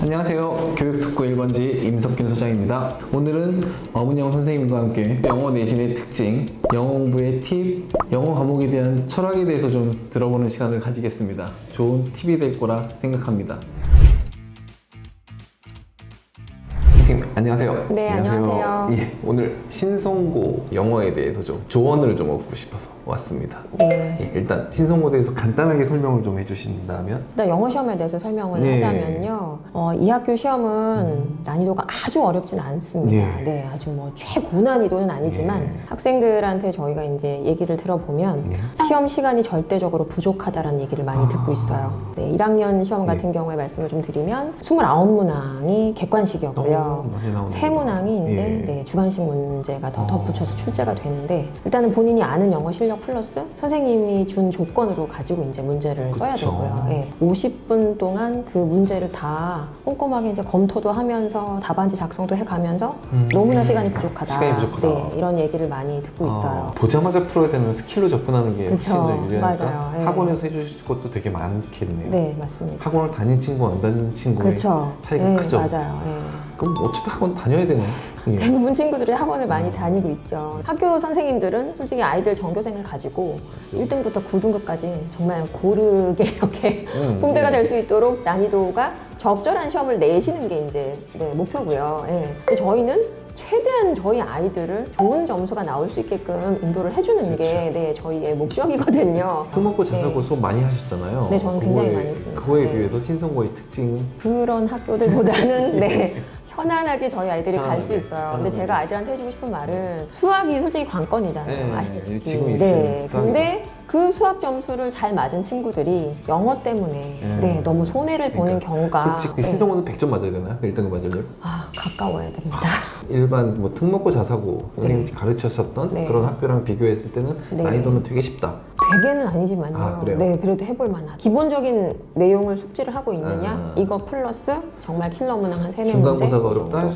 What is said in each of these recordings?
안녕하세요. 교육특구 1번지 임석균 소장입니다. 오늘은 어문영 선생님과 함께 영어 내신의 특징, 영어 공부의 팁, 영어 과목에 대한 철학에 대해서 좀 들어보는 시간을 가지겠습니다. 좋은 팁이 될 거라 생각합니다. 선생님, 안녕하세요. 네, 안녕하세요. 예, 오늘 신성고 영어에 대해서 좀 조언을 좀 얻고 싶어서 왔습니다. 네. 예, 일단 신성고에 대해서 간단하게 설명을 좀 해주신다면? 일단 영어 시험에 대해서 설명을 네. 하자면요. 이 학교 시험은 난이도가 아주 어렵진 않습니다. 네. 네, 아주 뭐 최고난이도는 아니지만 네. 학생들한테 저희가 이제 얘기를 들어보면 네. 시험 시간이 절대적으로 부족하다라는 얘기를 많이 듣고 있어요. 네, 1학년 시험 같은 경우에 말씀을 좀 드리면 29문항이 객관식이었고요. 세 문항이 이제 네, 주관식 문제가 더 덧붙여서 출제가 되는데, 일단은 본인이 아는 영어 실력 플러스 선생님이 준 조건으로 가지고 이제 문제를 써야 되고요. 예, 50분 동안 그 문제를 다 꼼꼼하게 이제 검토도 하면서 답안지 작성도 해가면서 너무나 시간이 부족하다. 네, 이런 얘기를 많이 듣고 있어요. 보자마자 풀어야 되는 스킬로 접근하는 게 훨씬 더 유리하니까 맞아요. 예. 학원에서 해주실 것도 되게 많겠네요. 네, 맞습니다. 학원을 다닌 친구 안 다닌 친구의 차이가 네, 크죠? 맞아요. 예. 그럼 어차피 학원 다녀야 되네. 대부분 친구들이 학원을 많이 다니고 있죠. 학교 선생님들은 솔직히 아이들 전교생을 가지고 1등부터 9등급까지 정말 고르게 이렇게 분배가 될 수 있도록 난이도가 적절한 시험을 내시는 게 이제 목표고요. 예. 근데 저희는 최대한 저희 아이들을 좋은 점수가 나올 수 있게끔 인도를 해주는 게 저희의 목적이거든요. 특목고 자사고 수업 많이 하셨잖아요. 네, 저는 굉장히 많이 했습니다. 그거에 비해서 신성고의 특징은? 그런 학교들보다는 편안하게 저희 아이들이 갈 수 있어요. 근데 제가 아이들한테 해주고 싶은 말은 수학이 솔직히 관건이잖아요. 아시다시피. 지금 네. 근데 그 수학 점수를 잘 맞은 친구들이 영어 때문에 너무 손해를 보는 경우가. 솔직히 신성고는 100점 맞아야 되나요? 1등급 맞으려면? 가까워야 됩니다. 일반 뭐 특목고 자사고 선생님이 가르치셨던 그런 학교랑 비교했을 때는 난이도는 되게 쉽다. 되게는 아니지만요. 그래요? 네, 그래도 해볼 만하다. 기본적인 내용을 숙지를 하고 있느냐, 이거 플러스 정말 킬러 문항 한 3, 4문제. 중간고사가 어렵다?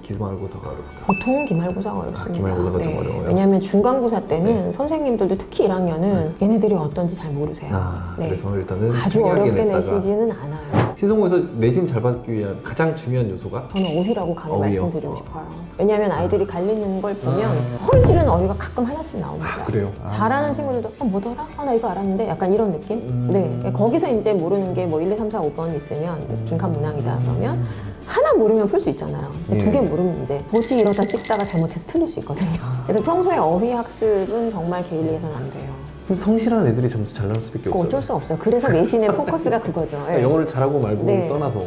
기말고사가 어렵다? 보통은 기말고사가 어렵습니다. 기말고사가 좀 어려워요? 왜냐하면 중간고사 때는 선생님들도 특히 1학년은 얘네들이 어떤지 잘 모르세요. 그래서 일단은 아주 어렵게 내시지는 않아요. 신성고에서 내신 잘 받기 위한 가장 중요한 요소가? 저는 어휘라고 감히 말씀드리고 싶어요. 왜냐하면 아이들이 갈리는 걸 보면 헐지른 어휘가 가끔 하나씩 나옵니다. 그래요? 잘하는 친구들도 뭐더라? 나 이거 알았는데? 약간 이런 느낌? 네, 거기서 이제 모르는 게 뭐 1, 2, 3, 4, 5번 있으면 빈칸 문항이다 그러면 하나 모르면 풀 수 있잖아요. 근데 2개 모르면 이제 뭐지 이러다 찍다가 잘못해서 틀릴 수 있거든요. 그래서 평소에 어휘 학습은 정말 게을리해서는 안 돼요. 성실한 애들이 점수 잘 나올 수밖에 없어요. 어쩔 수 없어요. 그래서 내신의 포커스가 그거죠. 영어를 잘하고 말고 떠나서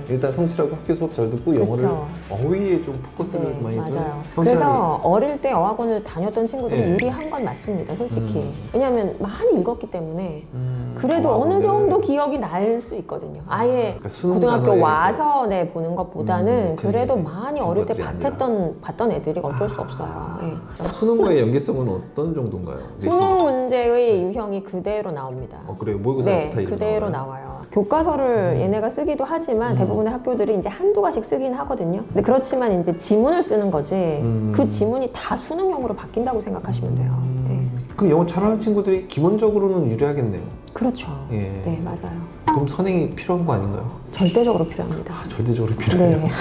일단 성실하고 학교 수업 잘 듣고 영어를 어휘에 좀 포커스를 많이 맞아요. 그래서 어릴 때 어학원을 다녔던 친구들이 유리한 건 맞습니다. 솔직히. 왜냐하면 많이 읽었기 때문에 그래도 어느 정도 기억이 날 수 있거든요. 아예 고등학교 와서 보는 것보다는 그래도 많이 어릴 때 봤던 애들이 어쩔 수 없어요. 수능과의 연계성은 어떤 정도인가요? 수능 문제의 유형이 그대로 나옵니다. 그래요? 모의고사 스타일이 그대로 나와요. 교과서를 얘네가 쓰기도 하지만 대부분의 학교들이 이제 한두 가지씩 쓰긴 하거든요. 근데 그렇지만 이제 지문을 쓰는 거지 그 지문이 다 수능형으로 바뀐다고 생각하시면 돼요. 그럼 영어 잘하는 친구들이 기본적으로는 유리하겠네요. 그렇죠. 네, 맞아요. 그럼 선행이 필요한 거 아닌가요? 절대적으로 필요합니다. 절대적으로 필요해요? 네.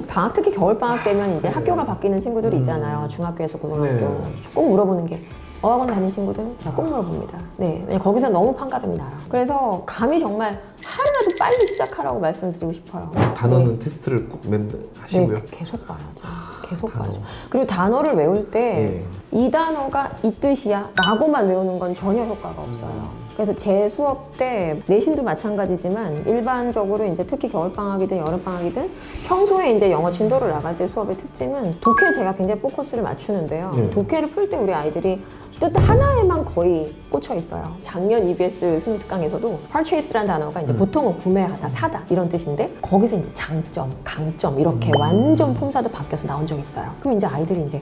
방학, 특히 겨울방학 되면 이제 학교가 바뀌는 친구들이 있잖아요. 중학교에서 고등학교. 꼭 물어보는 게 어학원 다닌 친구들 꼭 물어봅니다. 왜냐면 거기서 너무 판가름이 나요. 그래서 감히 정말 하루라도 빨리 시작하라고 말씀드리고 싶어요. 단어는 테스트를 꼭 맨날 하시고요? 계속 봐야죠. 계속 봐야죠. 그리고 단어를 외울 때 이 단어가 이 뜻이야 라고만 외우는 건 전혀 효과가 없어요. 그래서 제 수업 때 내신도 마찬가지지만 일반적으로 이제 특히 겨울방학이든 여름방학이든 평소에 이제 영어 진도를 나갈 때 수업의 특징은 독해에 제가 굉장히 포커스를 맞추는데요. 독해를 풀 때 우리 아이들이 뜻 하나에만 거의 꽂혀 있어요. 작년 EBS 수능 특강에서도 purchase라는 단어가 이제 보통은 구매하다, 사다 이런 뜻인데 거기서 이제 장점, 강점 이렇게 완전 품사도 바뀌어서 나온 적이 있어요. 그럼 이제 아이들이 이제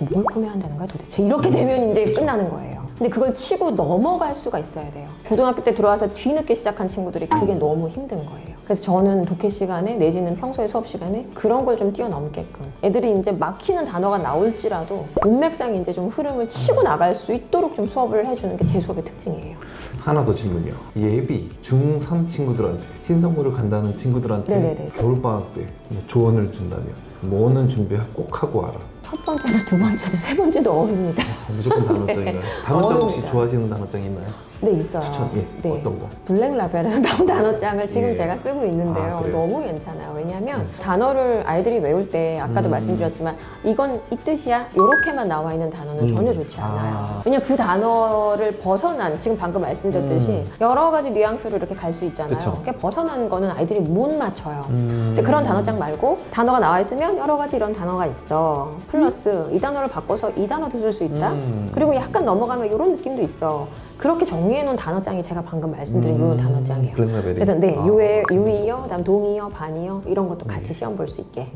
뭘 구매한다는 거야 도대체? 이렇게 되면 이제 끝나는 거예요. 근데 그걸 치고 넘어갈 수가 있어야 돼요. 고등학교 때 들어와서 뒤늦게 시작한 친구들이 그게 너무 힘든 거예요. 그래서 저는 독해 시간에 내지는 평소에 수업 시간에 그런 걸 좀 뛰어넘게끔 애들이 이제 막히는 단어가 나올지라도 문맥상 이제 좀 흐름을 치고 나갈 수 있도록 좀 수업을 해주는 게 제 수업의 특징이에요. 하나 더 질문이요. 예비 중3 친구들한테 신성고를 간다는 친구들한테 네네네. 겨울방학 때 조언을 준다면 뭐는 준비 꼭 하고 와라. 첫 번째도 두 번째도 세 번째도 어울립니다. 무조건 단어장인가요? 단어장 혹시 어울립니다. 좋아하시는 단어장이 있나요? 네, 있어요. 추천, 예. 네. 어떤 거? 블랙라벨에서 나온 단어장을 지금 예. 제가 쓰고 있는데요. 아, 그래요? 너무 괜찮아요. 왜냐하면 단어를 아이들이 외울 때 아까도 말씀드렸지만 이건 이 뜻이야 이렇게만 나와 있는 단어는 전혀 좋지 않아요. 왜냐면 그 단어를 벗어난 지금 방금 말씀드렸듯이 여러 가지 뉘앙스로 이렇게 갈 수 있잖아요. 그쵸. 그러니까 벗어나는 거는 아이들이 못 맞춰요. 근데 그런 단어장 말고 단어가 나와 있으면 여러 가지 이런 단어가 있어. 플러스 이 단어를 바꿔서 이 단어도 쓸 수 있다. 그리고 약간 넘어가면 이런 느낌도 있어. 그렇게 정리해놓은 단어장이 제가 방금 말씀드린 요 단어장이에요. 블랙라벨이. 그래서 네, 아, 유의어, 그다음 동의어, 반의어 이런 것도 같이 시험 볼 수 있게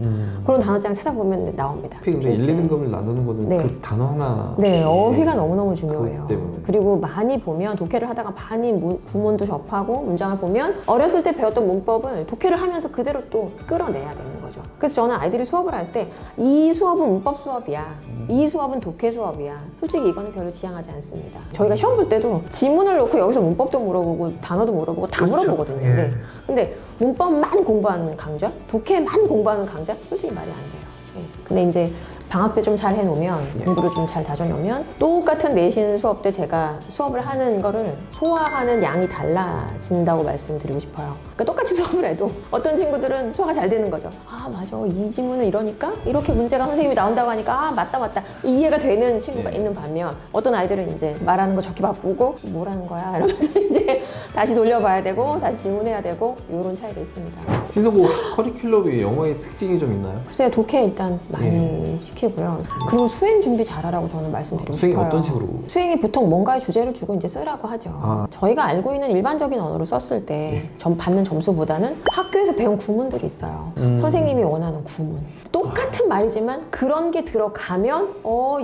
그런 단어장 찾아보면 나옵니다. 근데 1, 2등급을 나누는 거는 네. 그 단어 하나. 네, 어휘가 너무너무 중요해요. 그것 때문에. 그리고 많이 보면 독해를 하다가 많이 구문도 접하고 문장을 보면 어렸을 때 배웠던 문법을 독해를 하면서 그대로 또 끌어내야 되는 거죠. 그래서 저는 아이들이 수업을 할 때 이 수업은 문법 수업이야. 이 수업은 독해 수업이야. 솔직히 이거는 별로 지향하지 않습니다. 저희가 시험 볼 때도 지문을 놓고 여기서 문법도 물어보고 단어도 물어보고 다 그렇죠. 물어보거든요. 예. 네. 근데 문법만 공부하는 강좌, 독해만 공부하는 강좌, 솔직히 말이 안 돼요. 네. 근데 이제 방학 때 좀 잘 해놓으면 공부를 좀 잘 다져놓으면 똑같은 내신 수업 때 제가 수업을 하는 거를 소화하는 양이 달라진다고 말씀드리고 싶어요. 그러니까 똑같이 수업을 해도 어떤 친구들은 소화가 잘 되는 거죠. 아 맞아, 이 지문은 이러니까 이렇게 문제가 선생님이 나온다고 하니까 아 맞다 이해가 되는 친구가 있는 반면 어떤 아이들은 이제 말하는 거 적기 바쁘고 뭐라는 거야 이러면서 이제 다시 돌려봐야 되고 다시 질문해야 되고 이런 차이가 있습니다. 신성고 커리큘럼에 영어의 특징이 좀 있나요? 글쎄요, 독해 일단 많이 시키고요. 그리고 수행 준비 잘하라고 저는 말씀드리고 수행이 싶어요. 어떤 식으로? 수행이 보통 뭔가의 주제를 주고 이제 쓰라고 하죠. 아. 저희가 알고 있는 일반적인 언어를 썼을 때 받는 점수보다는 학교에서 배운 구문들이 있어요. 선생님이 원하는 구문. 똑같은 말이지만 그런 게 들어가면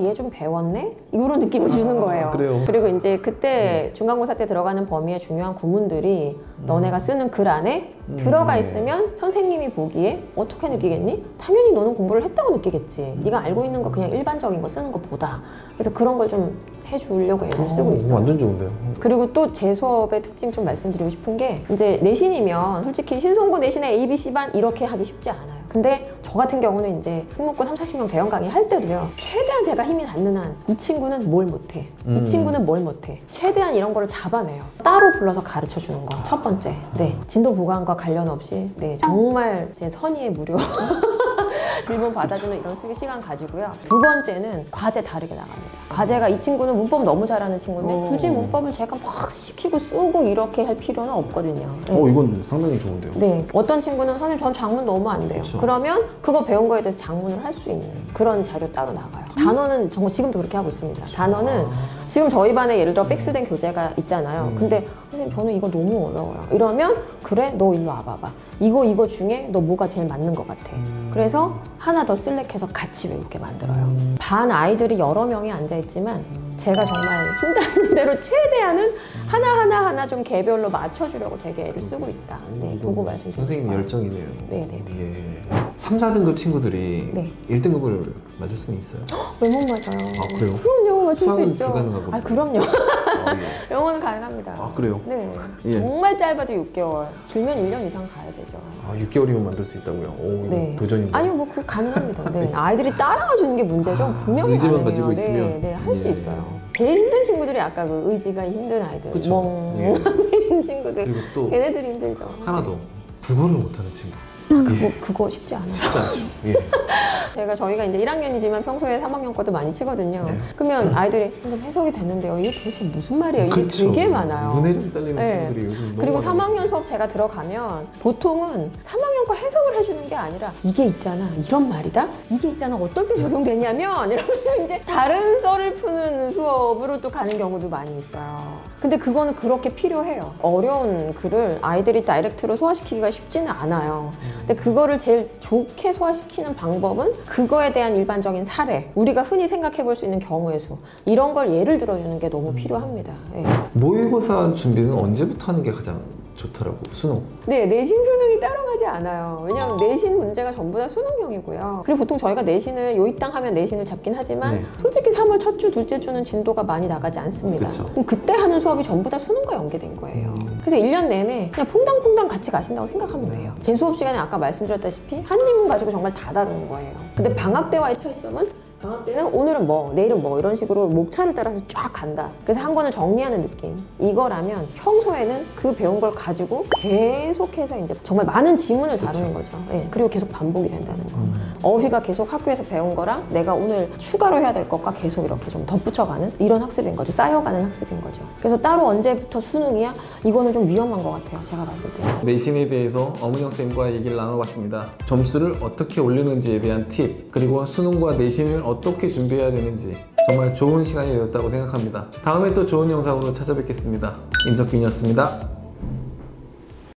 얘 좀 배웠네? 이런 느낌을 주는 거예요. 그래요? 그리고 이제 그때 중간고사 때 들어가는 범위의 중요한 구문들이 너네가 쓰는 글 안에 들어가 있으면 선생님이 보기에 어떻게 느끼겠니? 당연히 너는 공부를 했다고 느끼겠지. 네가 알고 있는 거 그냥 일반적인 거 쓰는 것보다. 그래서 그런 걸 좀 해주려고 애를 쓰고 있어요. 완전 좋은데요. 그리고 또 제 수업의 특징 좀 말씀드리고 싶은 게 이제 내신이면 솔직히 신성고 내신의 ABC반 이렇게 하기 쉽지 않아요. 근데 저 같은 경우는 이제 특목고 30, 40명 대형 강의 할 때도요. 최대한 제가 힘이 닿는 한 이 친구는 뭘 못해. 이 친구는 뭘 못해. 최대한 이런 거를 잡아내요. 따로 불러서 가르쳐 주는 거. 첫 번째. 네. 진도 보강과 관련 없이 네, 정말 제 선의의 무료 질문 받아주는 이런 시간 가지고요. 두 번째는 과제 다르게 나갑니다. 과제가 이 친구는 문법 너무 잘하는 친구인데 굳이 문법을 제가 막 시키고 쓰고 이렇게 할 필요는 없거든요. 네. 이건 상당히 좋은데요. 네, 어떤 친구는 선생님 전 장문 너무 안 돼요. 그렇죠. 그러면 그거 배운 거에 대해서 장문을 할 수 있는 그런 자료 따로 나가요. 단어는 정말 지금도 그렇게 하고 있습니다. 단어는 지금 저희 반에 예를 들어 픽스된 교재가 있잖아요. 근데 선생님 저는 이거 너무 어려워요. 이러면 그래 너 일로 와봐봐. 이거 중에 너 뭐가 제일 맞는 것 같아. 그래서 하나 더 셀렉해서 같이 외우게 만들어요. 반 아이들이 여러 명이 앉아있지만 제가 정말 힘닿는 대로 최대한은 하나 좀 개별로 맞춰주려고 되게 애를 쓰고 있다. 네, 보고 말씀드립니다. 선생님 열정이네요. 네네. 예. 3, 4등급 친구들이 네. 1등급을 맞을 수는 있어요? 왜 못 맞아요? 아, 그래요? 그럼요, 맞출 수 수학은 있죠. 불가능하고. 아, 그럼요. 예. 영어는 가능합니다. 아, 그래요? 네. 예. 정말 짧아도 6개월, 길면 1년 이상 가야 되죠. 6개월이면 만들 수 있다고요? 오, 네. 도전인데. 아니요, 뭐 그 가능합니다. 네. 아이들이 따라가 주는 게 문제죠. 분명히 의지만 가능해요. 가지고 있으면. 네, 할 수 예. 있어요. 제일 힘든 친구들이 아까 그 의지가 힘든 아이들, 그쵸. 멍 친구들. 그리고 또 걔네들이 힘들죠. 하나 더. 국어를 못하는 친구. 그거 쉽지 않아요. 쉽지 않죠. 예. 저희가 이제 1학년이지만 평소에 3학년 것도 많이 치거든요. 네. 그러면 아이들이 선생님 해석이 되는데요. 이게 도대체 무슨 말이에요? 이게 그쵸. 되게 많아요. 문해력이 딸리는 네. 친구들이 요즘 너무 그리고 많아요. 3학년 수업 제가 들어가면 보통은 3학년 거 해석을 해주는 게 아니라 이게 있잖아 이런 말이다 이게 있잖아 어떨 때 적용되냐면 이러면서 이제 다른 썰을 푸는 수업으로 또 가는 경우도 많이 있어요. 근데 그거는 그렇게 필요해요. 어려운 글을 아이들이 다이렉트로 소화시키기가 쉽지는 않아요. 근데 그거를 제일 좋게 소화시키는 방법은 그거에 대한 일반적인 사례, 우리가 흔히 생각해 볼 수 있는 경우의 수 이런 걸 예를 들어주는 게 너무 필요합니다. 예. 모의고사 준비는 언제부터 하는 게 가장 좋더라고. 수능. 네, 내신 수능이 따로 가지 않아요. 왜냐하면 내신 문제가 전부 다 수능형이고요. 그리고 보통 저희가 내신을 요입당 하면 내신을 잡긴 하지만 네. 솔직히 3월 첫 주, 둘째 주는 진도가 많이 나가지 않습니다. 그쵸. 그럼 그때 하는 수업이 전부 다 수능과 연계된 거예요. 그래서 1년 내내 그냥 퐁당퐁당 같이 가신다고 생각하면 돼요. 제 수업 시간에 아까 말씀드렸다시피 한 지문 가지고 정말 다 다루는 거예요. 근데 방학 때와의 차이점은 방학 때는 오늘은 뭐, 내일은 뭐 이런 식으로 목차를 따라서 쫙 간다. 그래서 한 권을 정리하는 느낌. 이거라면 평소에는 그 배운 걸 가지고 계속해서 이제 정말 많은 지문을 다루는 거죠. 예, 그리고 계속 반복이 된다는 거. 어휘가 계속 학교에서 배운 거랑 내가 오늘 추가로 해야 될 것과 계속 이렇게 좀 덧붙여가는 이런 학습인 거죠. 쌓여가는 학습인 거죠. 그래서 따로 언제부터 수능이야? 이거는 좀 위험한 것 같아요. 제가 봤을 때. 내신에 대해서 어문영 쌤과 얘기를 나눠봤습니다. 점수를 어떻게 올리는지에 대한 팁, 그리고 수능과 내신을 어떻게 준비해야 되는지 정말 좋은 시간이 되었다고 생각합니다. 다음에 또 좋은 영상으로 찾아뵙겠습니다. 임석빈이었습니다.